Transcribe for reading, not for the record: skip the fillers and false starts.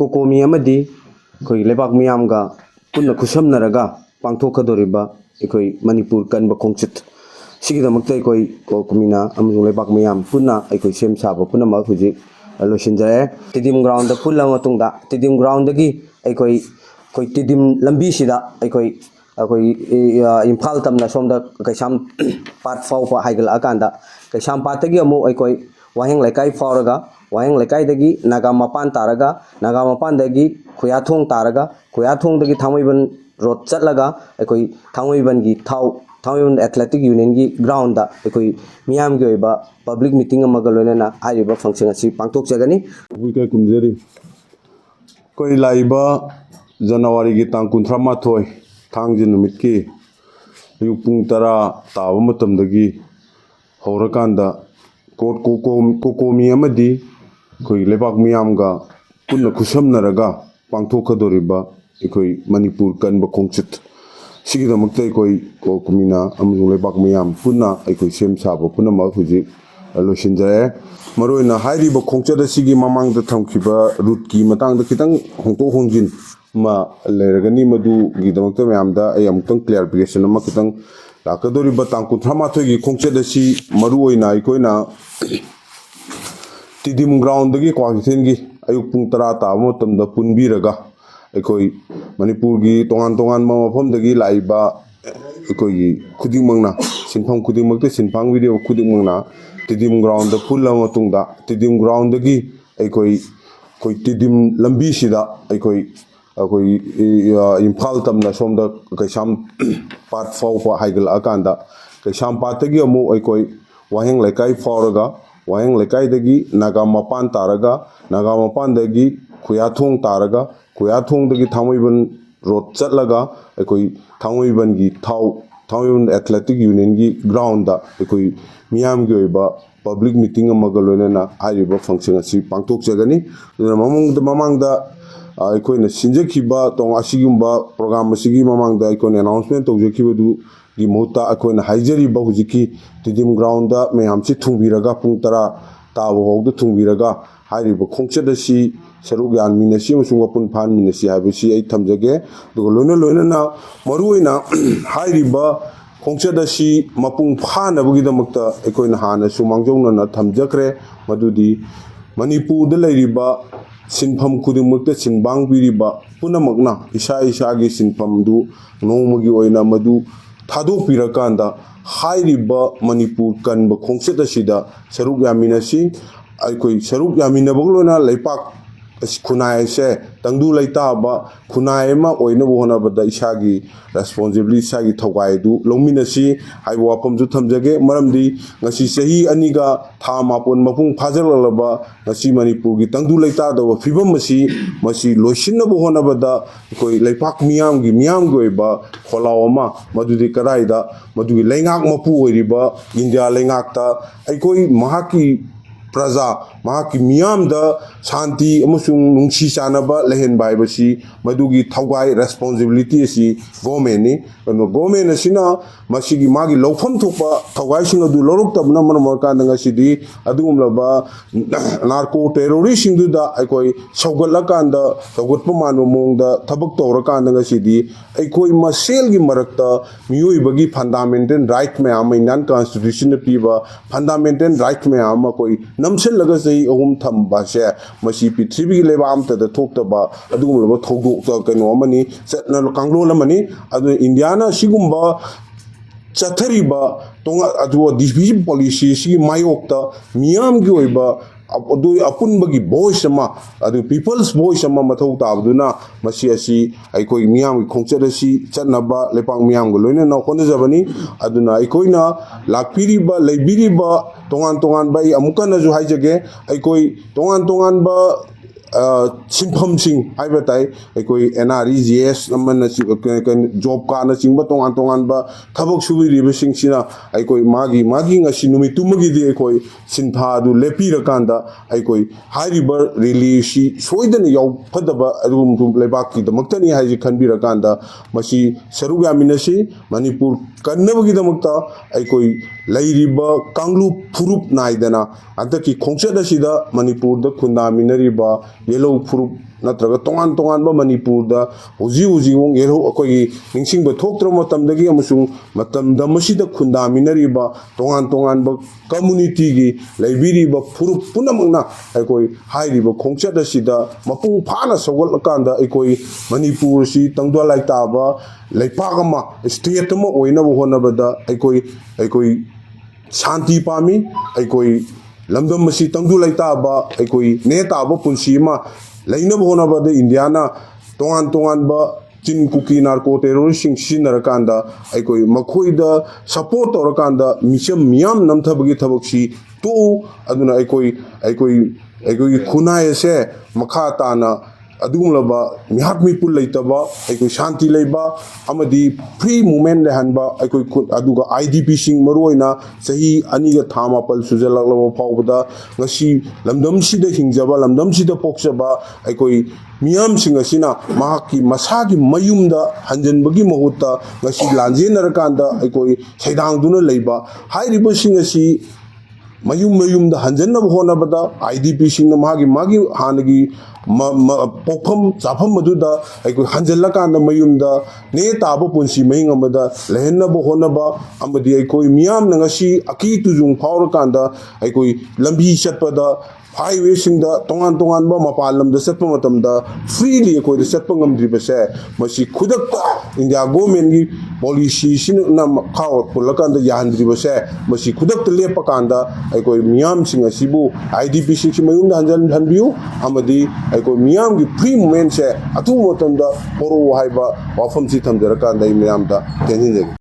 कोकोमी अमदी कोई लेबाक मियामगा पुन्ना खुशमनरगा पांथोखदोरिबा एकोई मणिपुर कनबा खोंगचित सिगिदमक्ता एकोई कोकोमीना अमजुंग लेबाक मियाम पुन्ना एकोई सेम साबा पुन्ना मा हुजि लोसिनजरे तिदिम ग्राउंड पुल्ला मतुंगदा तिदिम ग्राउंड दगी एकोई कोई तिदिम लंबी सिदा एकोई इम्फाल तमना सोमदा कैसाम पाट फाउपा हाइगल अकांदा कैसाम पातगी अमु एकोई वाहेंग लेकाई फाउरगा वाहेंग लेकाई दगी नागा मपान तारगा नागा मपान दगी खुयाथोंग तारगा खुयाथोंग दगी थांगमैबन रोड चटलगा एकोई थांगमैबन की थांगमैबन एथलेटिक यूनियन की ग्राउंड दा एकोई मियाम की ओइबा पब्लिक मीटिंग अमगा लोइनना हाइरिबा फंक्शन असि पांगथोकजगनी बुके कुमजेरी कोई लाइबा जनवरी की तांग 38 थांगजि नुमित की अयुक पुंग 10 ताबा मतमदगी हौरकांदा कोट कोकोमी अमदी कोई लेबाक मियामगा पुन्ना खुशमनरगा पांथोखदोरिबा एकोई मणिपुर कनबा खोंगचित सिगिदमक्ता एकोई कोकोमीना अमजुंग लेबाक मियाम पुन्ना एकोई सेम साबा पुन्ना मा हुजि लोसिनजरे मरोइना हाइरिबा खोंगचत सिगी ममांगदा थमखिबा रूट की मतंगदा खितंग होंतो होंजिन मा लेरगनी मदु गिदमक्ता म्यामदा ay amutang clarification ama खितंग लाकदोरिबा तांग 38 की खोंगचत सि मरुओइना एकोइना तिदिम ग्राउंड की क्वाकिथेन की अयुक पुंग 10 ताबा मतमदा पुनबिरगा एकोई मणिपुर की तोंगान तोंगान मफमदगी लाइबा एकोई खुदिंगमंगना सिनफम खुदिंगमक्ते सिनफांग वीडियो खुदिंगमंगना तिदिम ग्राउंड पुल्ला मतुंगदा तिदिम ग्राउंड की एकोई कोई तिदिम लंबी सिदा एकोई इम्फाल तमना सोमदा कैसाम पाट फाउपा हाइगल अकांदा कैसाम पातगी अमु एकोई वाहेंग लेकाई फाउरगा वाहेंग लेकाई दगी नागा मपान तारगा नागा मपान दगी खुयाथोंग तारगा खुयाथोंग दगी थांगमैबन रोड चटलगा एकोई थांगमैबन की थांगमैबन एथलेटिक यूनियन की ग्राउंड दा एकोई मियाम की ओइबा पब्लिक मीटिंग अमगा लोइनना हाइरिबा फंक्शन असि पांगथोकजगनी ममांगदा अखोइना सिंजखिबा तोंग असिगुम्बा प्रोग्राम असिगी ममांगदा अखोइना अनाउंसमेंट तौजखिबदु की मुहूर्ता अखोइना हाइजरिबा हुजिकी तिदिम ग्राउंड दा मयामसि थुंबिरगा पुंग 10 ताबा होगदु थुंबिरगा हाइरिबा खोंगचदसि सरुक यानमिनसि अमसुंग वपुन फानमिनसि हाइबसि आई थमजगे दुगो लोइना मरुइना हाइरिबा खोंगचदसि मपुंग फानबगिदमक्ता अखोइना हाना सुमांगजौनना थमजखरे मदुदि मणिपुर दा लैरिबा सिनफम खुदिंगमक्ता सिनबांग पिरिबा पुनमकना इसा की सिनफमदु नोंमगी ओइना मदु थादोपिरकांदा हाइरिबा मणिपुर कनबा खोंगचदसिदा सरुक यामिनसि अखोई सरुक यामिनबगलोना लैपाक खुनाय से तंगदु लैताबा खुनाय मा ओइनबो होनाबदा इसागी रेस्पोंसिबिलिटी इसागी थौगायदु लौमिनसि हाइबो वाफमजु थमजगे मरमदि ngasi सही अनिगा था मापन मपुंग फाजरलबा ngasi मणिपुर की तंगदु लैतादबा फिबम मसी लोइसिनबो होनाबदा कोई लैपाक मियाम की ओइबा खोलावमा मदुदि कराइदा मदुगी लैंगाक मपु ओइरिबा इंडिया लैंगाकता अइकोई महाकी प्रजा महाकी मियाम दा शांति अमसुंग नुंसी चानबा लहेनबा हाइबसि मदुगी थौगाय रेस्पोंसिबिलिटी असि गवर्नमेंट नि गवर्नमेंट असिना मसिगी मागी लौफम थोपा थौगाय सिंग अदु लौरक्तबना मनमरकांदा ngasiदी अदुगुमलबा नार्को टेररिस्ट सिंगदुदा अइकोई सौगतलकांदा सौगतप मानबा मोंगदा थबक तौरकांदा ngasiदी अइकोई मसेलगी मरक्ता मियोइबगी फंडामेंटल राइट मयाम इंडियन कॉन्स्टिट्यूशन पीबा फंडामेंटल राइट मयाम कोई नमसेल लगा सही अहुम थमबासे मसी पृथ्वी की लेबा अमतदा थोक्तबा अदुगुमलबा थौदोक कनो अमनी चटना कांगलोल अमनी अदु इंडियाना सिगुम्बा चथरीबा तोंगा अदु डिविजन पॉलिसी सी मायोक्ता मियाम की ओइबा अदु अपुनबगी वॉइस अमा अदु पीपल्स वॉइस अमा मथौ ताबदुना मसी असि अइकोई मियाम की खोंगचदसि चटनबा लेपांग मियाम गो लोइना न होनजबनी अदुना अइकोइना लाक्पिरिबा लैबिरिबा तोंगान बाई अमुकनजु हाइजगे अइकोई तोंगान बा सिंफम सिंग हाइबताई अइकोई NREGS नमन जॉब का चिंब तोंगान बा थबक सुबिरिबा सिंगसिना अइकोई मागी ngasi नुमितुमगिदि अइकोई सिनफादु लेपिरकांदा अइकोई हाइरिबा रिलीसी सोइदन याव फदबा अदुम लेबाकी दमक्तनी हाइजि खनबिरकांदा मसी सरुग यामिनसि मणिपुर कन्नबगिदमक्ता अइकोई लैरिबा कांगलु फुरुप नाइदना अंतकी खोंगचदसिदा मणिपुर द खुंदामिनरिबा ꯌꯦꯜꯂꯣ ꯐꯨꯔꯨꯞ ꯅꯠꯇ꯭ꯔꯒ ꯇꯣꯉꯥꯟ ꯇꯣꯉꯥꯟꯕ ꯃꯅꯤꯄꯨꯔꯗ ꯍꯧꯖꯤꯛ ꯍꯧꯖꯤꯛ ꯌꯦꯜꯂꯣ ꯑꯩꯈꯣꯏꯒꯤ ꯅꯤꯡꯁꯤꯡꯕ ꯊꯣꯛꯇ꯭ꯔꯕ ꯃꯇꯝꯗꯒꯤ ꯑꯃꯁꯨꯡ ꯃꯇꯝꯗ ꯃꯁꯤꯗ ꯈꯨꯟꯗꯥꯃꯤꯟꯅꯔꯤꯕ ꯇꯣꯉꯥꯟ ꯇꯣꯉꯥꯟꯕ ꯀꯝꯃꯨꯅꯤꯇꯤꯒꯤ ꯂꯩꯕꯤꯔꯤꯕ ꯐꯨꯔꯨꯞ ꯄꯨꯝꯅꯃꯛꯅ ꯑꯩꯈꯣꯏ ꯍꯥꯏꯔꯤꯕ ꯈꯣꯡꯆꯠ ꯑꯁꯤꯗ ꯃꯄꯨꯡ ꯐꯥꯅ ꯁꯧꯒꯠꯂꯀꯥꯟꯗ ꯑꯩꯈꯣꯏ ꯃꯅꯤꯄꯨꯔ ꯑꯁꯤ ꯇꯪꯗꯨ ꯂꯩꯇꯥꯕ ꯂꯩꯄꯥꯛ ꯑꯃ ꯁ꯭ꯇꯦꯠ ꯑꯃ ꯑꯣꯏꯅꯕ ꯍꯣꯠꯅꯕꯗ ꯑꯩꯈꯣই ꯁꯥꯟꯇꯤ ꯄꯥꯝꯃꯤ ꯑꯩꯈꯣꯏ ꯂꯝꯗꯝ ꯑꯁꯤ ꯇꯪꯗꯨ ꯂꯩꯇꯥꯕ ꯑꯩꯈꯣꯏ ꯅꯦ ꯇꯥꯕ ꯄꯨꯟꯁꯤ ꯑꯃ ꯂꯩꯅꯕ ꯍꯣꯠꯅꯕꯗ ꯏꯟꯗꯤꯌꯥꯅ ꯇꯣꯉꯥꯟ ꯇꯣꯉꯥꯟꯕ ꯆꯤꯟ ꯀꯨꯀꯤ ꯅꯥꯔꯀꯣ ꯇꯦꯔꯣꯔꯤꯁꯁꯤꯡ ꯁꯤꯖꯤꯟꯅꯔꯀꯥꯟꯗ ꯑꯩꯈꯣꯏ ꯃꯈꯣꯏꯗ ꯁꯄꯣꯔꯠ ꯇꯧꯔꯀꯥꯟꯗ ꯃꯤꯆꯝ ꯃꯤꯌꯥꯝ ꯅꯝꯊꯕꯒꯤ ꯊꯕꯛꯁꯤ ꯇꯣꯛꯎ ꯑꯗꯨꯅ ꯑꯩꯈꯣꯏꯒꯤ ꯈꯨꯟꯅꯥꯏ ꯑꯁꯦ ꯃꯈꯥ ꯇꯥꯅ ꯑꯗꯨꯒꯨꯝꯂꯕ ꯃꯤꯍꯥꯠ ꯃꯤꯄꯨꯟ ꯂꯩꯇꯕ ꯑꯩꯈꯣꯏ ꯁꯥꯟꯇꯤ ꯂꯩꯕ ꯑꯃꯗꯤ ꯐ꯭ꯔꯤ ꯃꯨꯚꯃꯦꯟ ꯂꯩꯍꯟꯕ ꯑꯩꯈꯣꯏ ꯑꯗꯨꯒ IDPꯁꯤꯡ ꯃꯔꯨꯑꯣꯏꯅ ꯆꯍꯤ 2ꯒ ꯊꯥ 9 ꯁꯨꯖꯜꯂꯛꯂꯕ ꯐꯥꯎꯕꯗ ꯉꯁꯤ ꯂꯝꯗꯝꯁꯤꯗ ꯍꯤꯡꯖꯕ ꯂꯝꯗꯝꯁꯤꯗ ꯄꯣꯛꯆꯕ ꯑꯩꯈꯣꯏ ꯃꯤꯌꯥꯝꯁꯤꯡ ꯑꯁꯤꯅ ꯃꯁꯥꯒꯤ ꯃꯌꯨꯝꯗ ꯍꯟꯖꯤꯟꯕꯒꯤ ꯃꯍꯨꯠꯇ ꯉꯁꯤ ꯂꯥꯟꯖꯦꯟꯅꯔꯀꯥꯟꯗ ꯑꯩꯈꯣꯏ ꯁꯩꯗꯥꯡꯗꯨꯅ ꯂꯩꯕ ꯍꯥꯏꯔꯤꯕꯁꯤꯡ ꯑꯁꯤ ꯃꯌꯨꯝꯗ ꯍꯟꯖꯟꯅꯕ ꯍꯣꯠꯅꯕꯗ IDPꯁꯤꯡꯅ ꯃꯥꯒꯤ ꯍꯥꯟꯅꯒꯤ ꯄꯣꯛꯐꯝ ꯆꯥꯐꯝ ꯑꯗꯨꯗ ꯑꯩꯈꯣꯏ ꯍꯟꯖꯜꯂꯀꯥꯟꯗ ꯃꯌꯨꯝꯗ ꯅꯦ ꯇꯥꯕ ꯄꯨꯟꯁꯤ ꯃꯍꯤꯡ ꯑꯃꯗ ꯂꯩꯍꯟꯅꯕ ꯍꯣꯠꯅꯕ ꯑꯃꯗꯤ ꯑꯩꯈꯣꯏ ꯃꯤꯌꯥꯝꯅ ꯉꯁꯤ ꯑꯀꯤ ꯇꯨꯖꯨꯡ ꯐꯥꯎꯔꯀꯥꯟꯗ ꯑꯩꯈꯣꯏ ꯂꯝꯕꯤ ꯆꯠꯄꯗ हाईवेसिंदा तोंगान तोंगान मपान lambda Chatap मतमदा freely अखोइदा Chatap ngamdribase मसी खुदकता इंडिया गवर्नमेंट की पॉलिसी सिना खाव पुलकांदा याहंद्रिबसे मसी खुदकता लेपकांदा अखोइ मियाम सिंग असिबु आईडीपी सिंग सि मयुंदा हंजन हनबियु अमदी अखोइ मियाम की फ्री मूवमेंट से अथु मतमदा पोरो हाइबा वाफम सि थमजरकांदा मियामदा तेंजिंजे